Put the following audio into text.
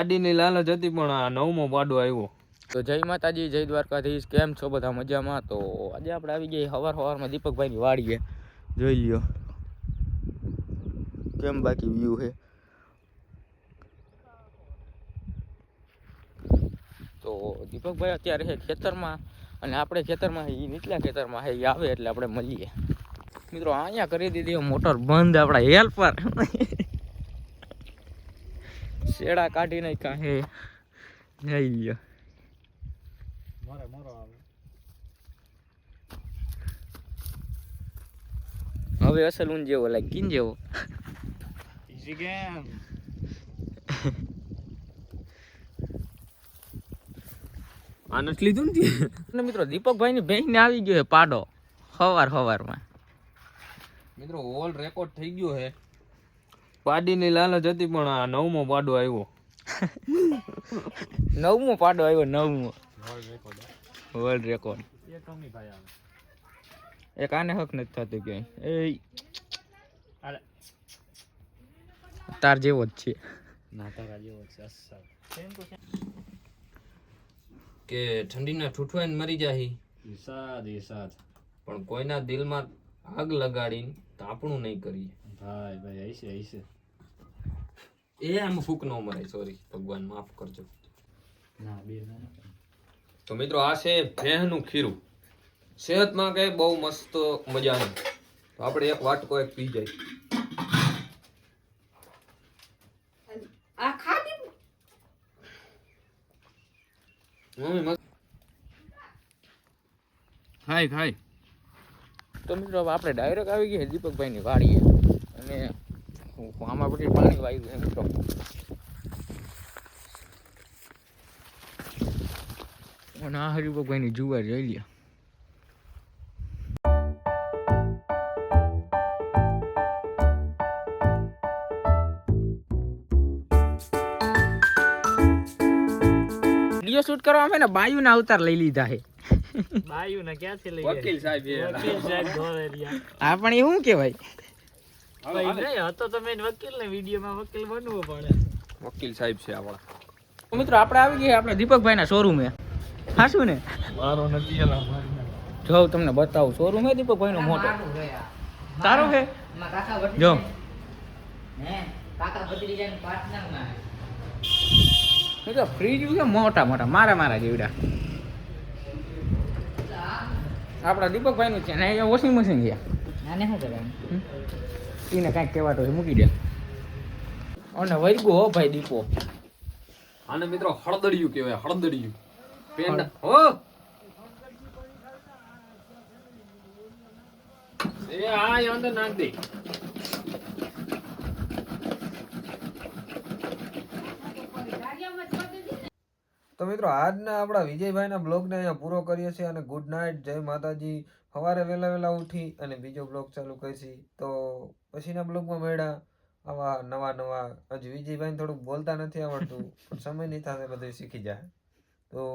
ગાડીની લાલચ હતી પણ આ નવમો પાડો આવ્યો. તો જય માતાજી, જય દ્વારકાધીશ. કેમ છો બધા? મજામાં? તો આજે આપણે આવી ગયા સવારમાં દીપકભાઈની વાડીએ. જોઈ લ્યો કેમ બાકી વ્યૂ છે. તો દીપકભાઈ અત્યારે છે ખેતરમાં અને આપણે ખેતરમાં એ નીચલા ખેતરમાં છે. એ આવે એટલે આપણે મળીએ. મિત્રો અહીંયા કરી દીધી મોટર બંધ. આપણા હેલ્પર શેડા કાઢી નાખ્યા હે. જઈ લ્યો હવે અસલ ઊન જેવો લાગે કિન જેવો. આનસ લીધું ને મિત્રો દીપકભાઈ ની બેંક ને આવી ગયો છે પાડો સવારમાં. મિત્રો ઓલ રેકોર્ડ થઈ ગયો છે. પાડીની લાલચ હતી પણ આ નવમો પાડો આવ્યો. નવમો પાડો આવ્યો. નવમો વર્લ્ડ રેકોર્ડ. એક આને હક નથી થતું ક્યાંય. તાર જેવો જ છે. ના તારા જેવો છે. કે ઠંડીના ઠૂઠવાઈને મરી જાહી પણ કોઈના દિલમાં આગ લગાડીને તાપણું નહીં કરીએ. ભાઈ હશે એ આમ ફૂક ન મરાય. સોરી ભગવાન માફ કરજો. તો મિત્રો આ છે ભેંસનું ખીરું. સેહતમાં કઈ બહુ મસ્ત મજાનું. તો આપણે એક વાટકો એક પી જાય. ખાય. તો મિત્રો આપણે ડાયરેક્ટ આવી ગયા દીપકભાઈ ની વાડીએ અને આમાં બધી પાણી વાયું છે મિત્રો. અને આ હરિભગભાઈ ની જુવાર જોઈ લ્યો. વિડિયો શૂટ કરવા અમે ને બાયુ ના અવતાર લઈ લીધા છે. બાયુ ને ક્યાંથી લઈ વકીલ સાહેબ ધોરેરિયા. આ પણ એ શું કહેવાય? હતો તમે વકીલ ને વિડીયોમાં વકીલ બનવું પડે. વકીલ સાહેબ છે આપણા. મિત્રો આપણે આવી ગયા આપણા દીપકભાઈ ના શોરૂમે. હાશું ને? મારો નથી જો તમને બતાવું શોરૂમ હે દીપકભાઈ નો મોટો. તારો હે? જો મિત્રો ફ્રીજ છે મોટા મારા જેવડા. આપણા દીપકભાઈ નું છે ને અહીંયા વોશિંગ મશીન છે. આને શું કરવાનું? એને કાંઈક કહેવાતો છે મૂકી દે. અને વૈગો હો ભાઈ દીપો. આને મિત્રો હળદડિયું કહેવાય. હળદડિયું પેંડા હો એ આ અંદર નાખ દે. તો મિત્રો આજના આપણા વિજયભાઈના બ્લોગને અહીંયા પૂરો કરીએ છીએ અને ગુડ નાઇટ. જય માતાજી. સવારે વહેલા ઉઠી અને બીજો બ્લોગ ચાલુ કરીશી. તો પછીના બ્લોગમાં મળ્યા આવા નવા. હજી વિજયભાઈને થોડુંક બોલતા નથી આવડતું પણ સમય નહીં થશે બધું શીખી જાય.